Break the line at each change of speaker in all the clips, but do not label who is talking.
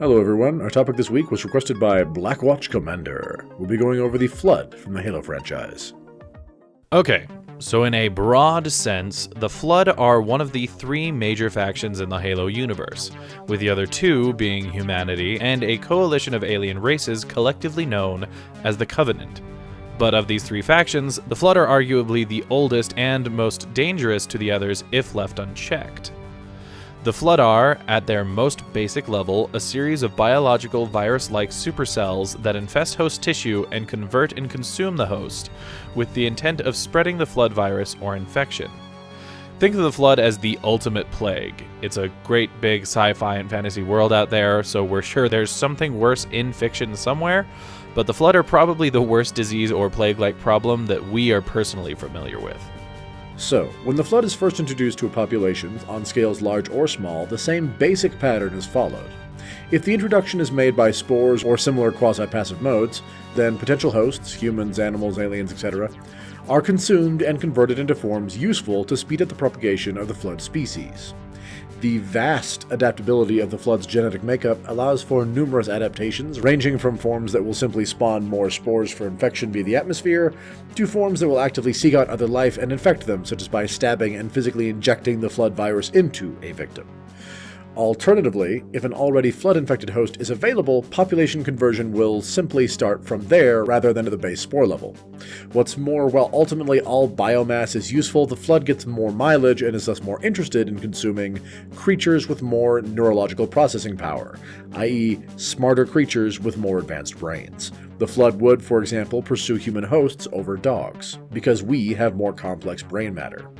Hello everyone, our topic this week was requested by Blackwatch Commander. We'll be going over the Flood from the Halo franchise.
Okay, so in a broad sense, the Flood are one of the three major factions in the Halo universe, with the other two being humanity and a coalition of alien races collectively known as the Covenant. But of these three factions, the Flood are arguably the oldest and most dangerous to the others if left unchecked. The Flood are, at their most basic level, a series of biological virus-like supercells that infest host tissue and convert and consume the host, with the intent of spreading the Flood virus or infection. Think of the Flood as the ultimate plague. It's a great big sci-fi and fantasy world out there, so we're sure there's something worse in fiction somewhere, but the Flood are probably the worst disease or plague-like problem that we are personally familiar with.
So, when the Flood is first introduced to a population, on scales large or small, the same basic pattern is followed. If the introduction is made by spores or similar quasi-passive modes, then potential hosts, humans, animals, aliens, etc., are consumed and converted into forms useful to speed up the propagation of the Flood species. The vast adaptability of the Flood's genetic makeup allows for numerous adaptations, ranging from forms that will simply spawn more spores for infection via the atmosphere, to forms that will actively seek out other life and infect them, such as by stabbing and physically injecting the Flood virus into a victim. Alternatively, if an already Flood-infected host is available, population conversion will simply start from there rather than at the base spore level. What's more, while ultimately all biomass is useful, the Flood gets more mileage and is thus more interested in consuming creatures with more neurological processing power, i.e., smarter creatures with more advanced brains. The Flood would, for example, pursue human hosts over dogs, because we have more complex brain matter.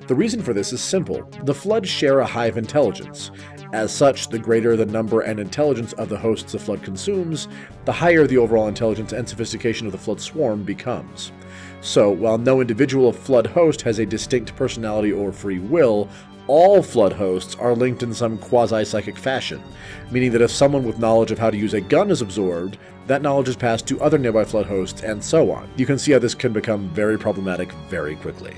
The reason for this is simple. The Flood share a hive intelligence. As such, the greater the number and intelligence of the hosts the Flood consumes, the higher the overall intelligence and sophistication of the Flood swarm becomes. So, while no individual Flood host has a distinct personality or free will, all Flood hosts are linked in some quasi-psychic fashion, meaning that if someone with knowledge of how to use a gun is absorbed, that knowledge is passed to other nearby Flood hosts, and so on. You can see how this can become very problematic very quickly.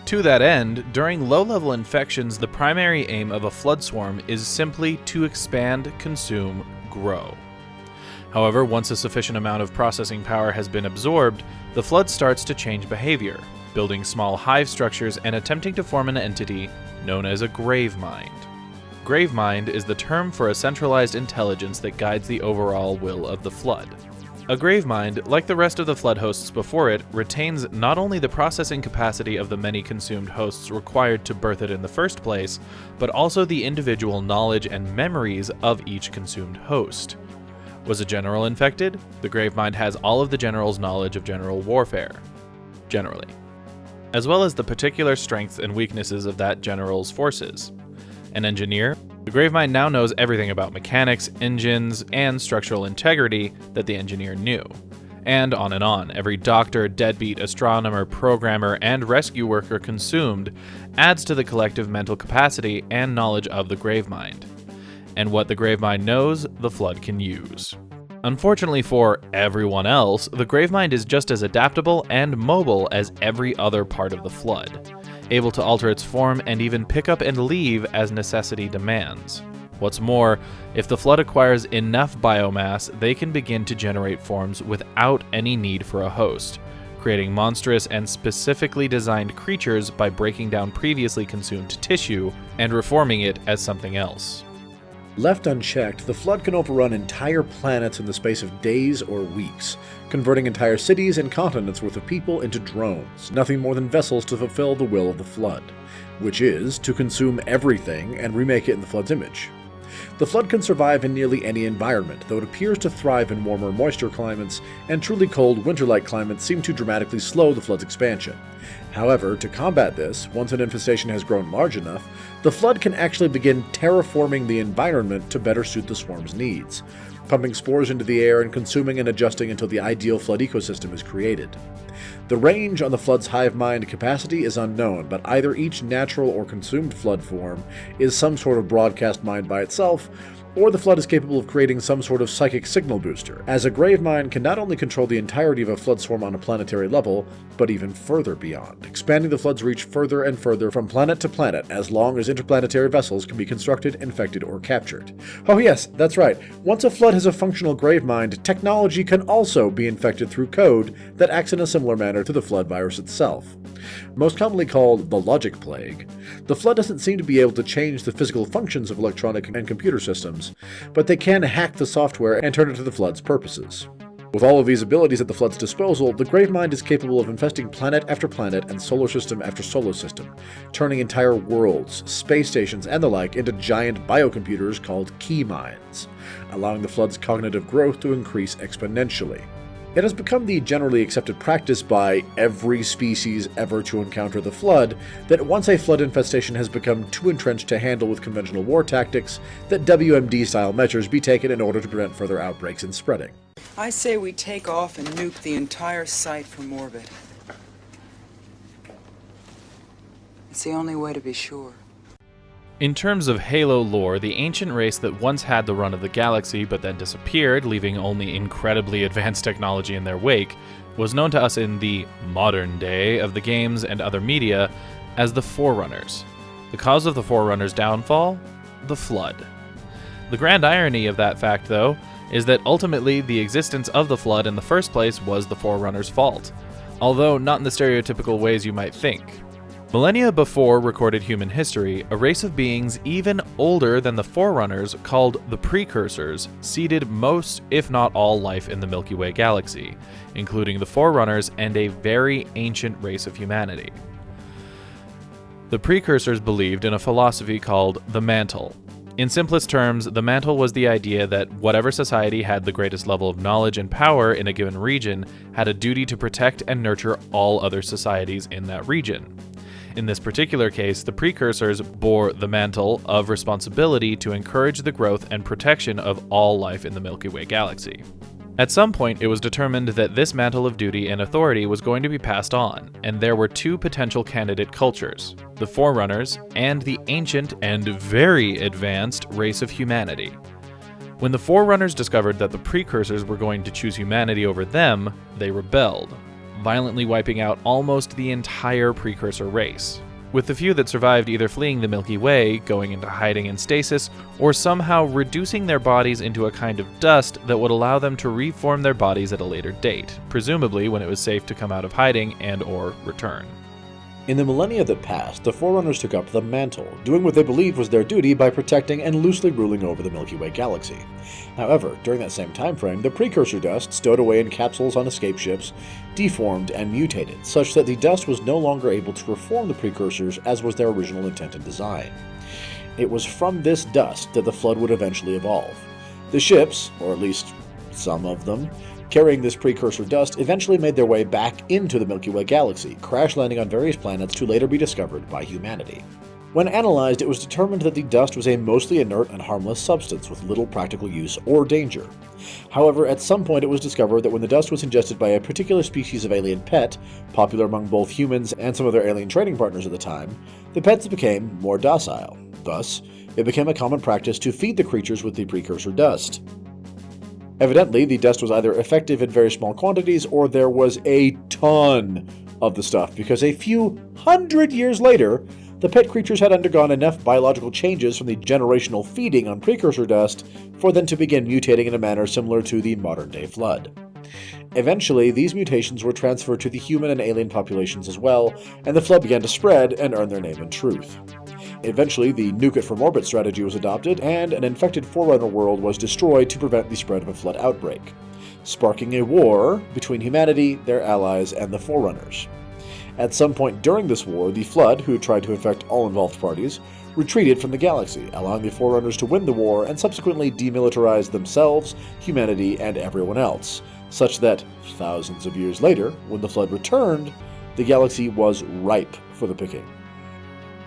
To that end, during low-level infections, the primary aim of a Flood swarm is simply to expand, consume, grow. However, once a sufficient amount of processing power has been absorbed, the Flood starts to change behavior, building small hive structures and attempting to form an entity known as a Gravemind. Gravemind is the term for a centralized intelligence that guides the overall will of the Flood. A Gravemind, like the rest of the Flood hosts before it, retains not only the processing capacity of the many consumed hosts required to birth it in the first place, but also the individual knowledge and memories of each consumed host. Was a general infected? The Gravemind has all of the general's knowledge of general warfare. Generally. As well as the particular strengths and weaknesses of that general's forces. An engineer? The Gravemind now knows everything about mechanics, engines, and structural integrity that the engineer knew. And on, every doctor, deadbeat, astronomer, programmer, and rescue worker consumed adds to the collective mental capacity and knowledge of the Gravemind. And what the Gravemind knows, the Flood can use. Unfortunately for everyone else, the Gravemind is just as adaptable and mobile as every other part of the Flood, able to alter its form and even pick up and leave as necessity demands. What's more, if the Flood acquires enough biomass, they can begin to generate forms without any need for a host, creating monstrous and specifically designed creatures by breaking down previously consumed tissue and reforming it as something else.
Left unchecked, the Flood can overrun entire planets in the space of days or weeks, converting entire cities and continents worth of people into drones, nothing more than vessels to fulfill the will of the Flood, which is to consume everything and remake it in the Flood's image. The Flood can survive in nearly any environment, though it appears to thrive in warmer, moisture climates, and truly cold, winter-like climates seem to dramatically slow the Flood's expansion. However, to combat this, once an infestation has grown large enough, the Flood can actually begin terraforming the environment to better suit the swarm's needs, pumping spores into the air and consuming and adjusting until the ideal Flood ecosystem is created. The range on the Flood's hive mind capacity is unknown, but either each natural or consumed Flood form is some sort of broadcast mind by itself, or the Flood is capable of creating some sort of psychic signal booster, as a Gravemind can not only control the entirety of a Flood swarm on a planetary level, but even further beyond, expanding the Flood's reach further and further from planet to planet as long as interplanetary vessels can be constructed, infected, or captured. Oh yes, that's right. Once a Flood has a functional Gravemind, technology can also be infected through code that acts in a similar manner to the Flood virus itself. Most commonly called the Logic Plague, the Flood doesn't seem to be able to change the physical functions of electronic and computer systems, but they can hack the software and turn it to the Flood's purposes. With all of these abilities at the Flood's disposal, the Gravemind is capable of infesting planet after planet and solar system after solar system, turning entire worlds, space stations, and the like into giant biocomputers called key minds, allowing the Flood's cognitive growth to increase exponentially. It has become the generally accepted practice by every species ever to encounter the Flood that once a Flood infestation has become too entrenched to handle with conventional war tactics, that WMD-style measures be taken in order to prevent further outbreaks and spreading.
I say we take off and nuke the entire site from orbit. It's the only way to be sure.
In terms of Halo lore, the ancient race that once had the run of the galaxy but then disappeared, leaving only incredibly advanced technology in their wake, was known to us in the modern day of the games and other media as the Forerunners. The cause of the Forerunners' downfall? The Flood. The grand irony of that fact, though, is that ultimately the existence of the Flood in the first place was the Forerunners' fault, although not in the stereotypical ways you might think. Millennia before recorded human history, a race of beings even older than the Forerunners, called the Precursors, seeded most, if not all, life in the Milky Way galaxy, including the Forerunners and a very ancient race of humanity. The Precursors believed in a philosophy called the Mantle. In simplest terms, the Mantle was the idea that whatever society had the greatest level of knowledge and power in a given region had a duty to protect and nurture all other societies in that region. In this particular case, the Precursors bore the mantle of responsibility to encourage the growth and protection of all life in the Milky Way galaxy. At some point, it was determined that this mantle of duty and authority was going to be passed on, and there were two potential candidate cultures, the Forerunners and the ancient and very advanced race of humanity. When the Forerunners discovered that the Precursors were going to choose humanity over them, they rebelled, violently wiping out almost the entire Precursor race, with the few that survived either fleeing the Milky Way, going into hiding in stasis, or somehow reducing their bodies into a kind of dust that would allow them to reform their bodies at a later date, presumably when it was safe to come out of hiding and/or return.
In the millennia that passed, the Forerunners took up the Mantle, doing what they believed was their duty by protecting and loosely ruling over the Milky Way galaxy. However, during that same time frame, the Precursor dust, stowed away in capsules on escape ships, deformed and mutated, such that the dust was no longer able to reform the Precursors as was their original intent and design. It was from this dust that the Flood would eventually evolve. The ships, or at least some of them, carrying this Precursor dust eventually made their way back into the Milky Way galaxy, crash landing on various planets to later be discovered by humanity. When analyzed, it was determined that the dust was a mostly inert and harmless substance with little practical use or danger. However, at some point it was discovered that when the dust was ingested by a particular species of alien pet, popular among both humans and some of their alien trading partners at the time, the pets became more docile. Thus, it became a common practice to feed the creatures with the Precursor dust. Evidently, the dust was either effective in very small quantities or there was a ton of the stuff, because a few hundred years later, the pet creatures had undergone enough biological changes from the generational feeding on Precursor dust for them to begin mutating in a manner similar to the modern-day Flood. Eventually, these mutations were transferred to the human and alien populations as well, and the Flood began to spread and earn their name in truth. Eventually, the nuke it from orbit strategy was adopted, and an infected Forerunner world was destroyed to prevent the spread of a Flood outbreak, sparking a war between humanity, their allies, and the Forerunners. At some point during this war, the Flood, who tried to infect all involved parties, retreated from the galaxy, allowing the Forerunners to win the war and subsequently demilitarize themselves, humanity, and everyone else, such that, thousands of years later, when the Flood returned, the galaxy was ripe for the picking.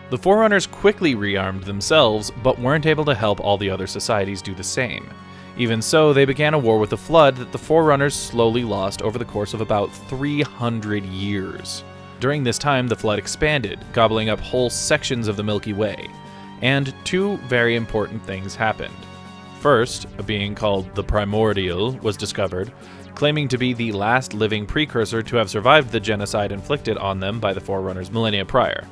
The Forerunners quickly rearmed themselves, but weren't able to help all the other societies do the same. Even so, they began a war with the Flood that the Forerunners slowly lost over the course of about 300 years. During this time, the Flood expanded, gobbling up whole sections of the Milky Way, and two very important things happened. First, a being called the Primordial was discovered, claiming to be the last living precursor to have survived the genocide inflicted on them by the Forerunners millennia prior.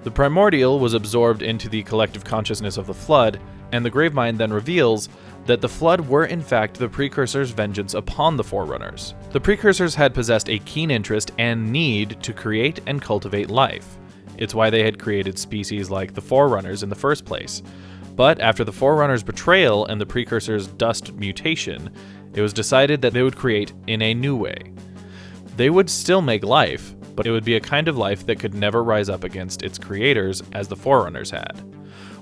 The Primordial was absorbed into the collective consciousness of the Flood, and the Gravemind then reveals that the Flood were in fact the Precursors' vengeance upon the Forerunners. The Precursors had possessed a keen interest and need to create and cultivate life. It's why they had created species like the Forerunners in the first place. But after the Forerunners' betrayal and the Precursors' dust mutation, it was decided that they would create in a new way. They would still make life, but it would be a kind of life that could never rise up against its creators as the Forerunners had.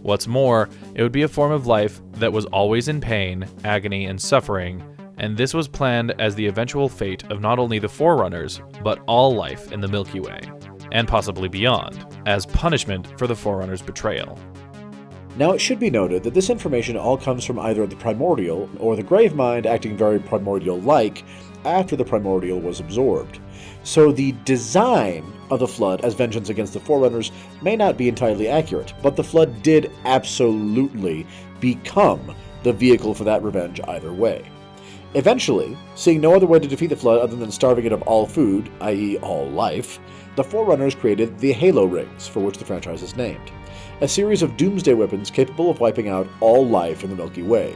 What's more, it would be a form of life that was always in pain, agony, and suffering, and this was planned as the eventual fate of not only the Forerunners, but all life in the Milky Way, and possibly beyond, as punishment for the Forerunners' betrayal.
Now, it should be noted that this information all comes from either the Primordial or the Gravemind acting very Primordial-like after the Primordial was absorbed. So the design of the Flood as vengeance against the Forerunners may not be entirely accurate, but the Flood did absolutely become the vehicle for that revenge either way. Eventually, seeing no other way to defeat the Flood other than starving it of all food, i.e. all life, the Forerunners created the Halo Rings, for which the franchise is named. A series of doomsday weapons capable of wiping out all life in the Milky Way,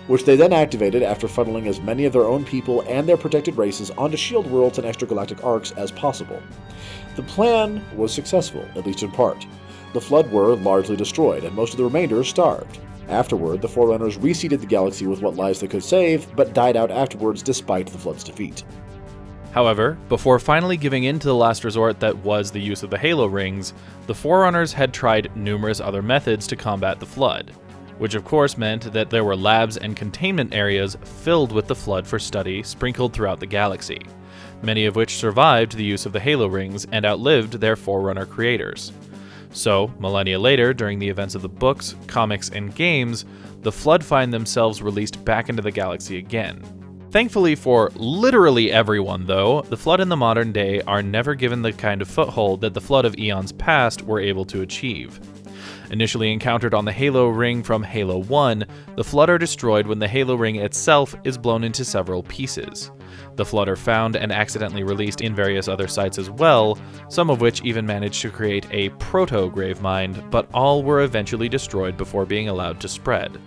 which they then activated after funneling as many of their own people and their protected races onto shield worlds and extragalactic arcs as possible. The plan was successful, at least in part. The Flood were largely destroyed, and most of the remainder starved. Afterward, the Forerunners reseeded the galaxy with what lives they could save, but died out afterwards despite the Flood's defeat.
However, before finally giving in to the last resort that was the use of the Halo Rings, the Forerunners had tried numerous other methods to combat the Flood, which of course meant that there were labs and containment areas filled with the Flood for study sprinkled throughout the galaxy, many of which survived the use of the Halo Rings and outlived their Forerunner creators. So, millennia later, during the events of the books, comics, and games, the Flood find themselves released back into the galaxy again. Thankfully for literally everyone, though, the Flood in the modern day are never given the kind of foothold that the Flood of eons past were able to achieve. Initially encountered on the Halo Ring from Halo 1, the Flood are destroyed when the Halo Ring itself is blown into several pieces. The Flood are found and accidentally released in various other sites as well, some of which even managed to create a proto-Gravemind, but all were eventually destroyed before being allowed to spread.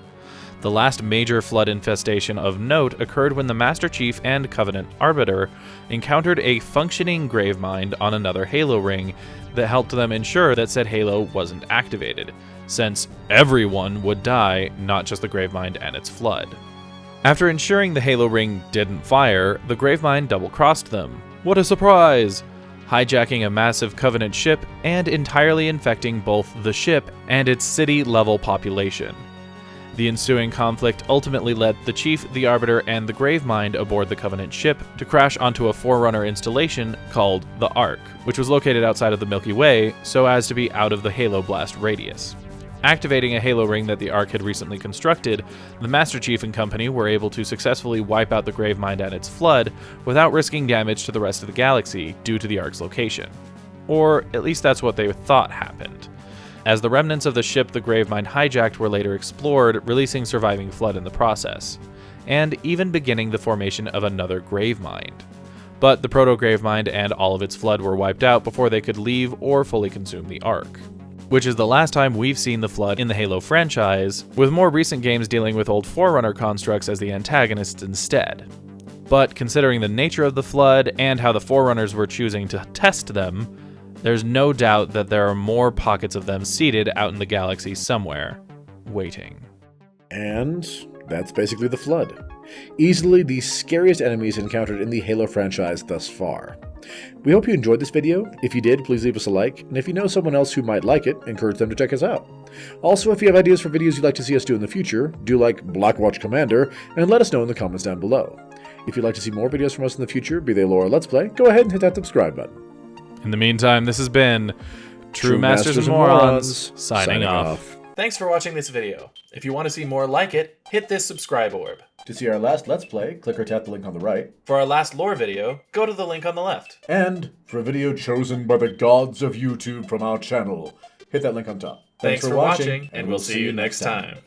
The last major Flood infestation of note occurred when the Master Chief and Covenant Arbiter encountered a functioning Gravemind on another Halo Ring that helped them ensure that said Halo wasn't activated, since everyone would die, not just the Gravemind and its Flood. After ensuring the Halo Ring didn't fire, the Gravemind double-crossed them. What a surprise! Hijacking a massive Covenant ship and entirely infecting both the ship and its city-level population. The ensuing conflict ultimately led the Chief, the Arbiter, and the Gravemind aboard the Covenant ship to crash onto a Forerunner installation called the Ark, which was located outside of the Milky Way so as to be out of the Halo blast radius. Activating a Halo Ring that the Ark had recently constructed, the Master Chief and company were able to successfully wipe out the Gravemind and its Flood without risking damage to the rest of the galaxy due to the Ark's location. Or at least that's what they thought happened, as the remnants of the ship the Gravemind hijacked were later explored, releasing surviving Flood in the process, and even beginning the formation of another Gravemind. But the Proto-Gravemind and all of its Flood were wiped out before they could leave or fully consume the Ark, which is the last time we've seen the Flood in the Halo franchise, with more recent games dealing with old Forerunner constructs as the antagonists instead. But considering the nature of the Flood and how the Forerunners were choosing to test them, there's no doubt that there are more pockets of them seated out in the galaxy somewhere, waiting.
And that's basically the Flood. Easily the scariest enemies encountered in the Halo franchise thus far. We hope you enjoyed this video. If you did, please leave us a like, and if you know someone else who might like it, encourage them to check us out. Also, if you have ideas for videos you'd like to see us do in the future, do like Blackwatch Commander, and let us know in the comments down below. If you'd like to see more videos from us in the future, be they lore or Let's Play, go ahead and hit that subscribe button.
In the meantime, this has been True Masters and Morons, signing off. Thanks for watching this video. If you want to see more like it, hit this subscribe orb.
To see our last Let's Play, click or tap the link on the right.
For our last lore video, go to the link on the left.
And for a video chosen by the gods of YouTube from our channel, hit that link on top.
Thanks for watching, and we'll see you next time.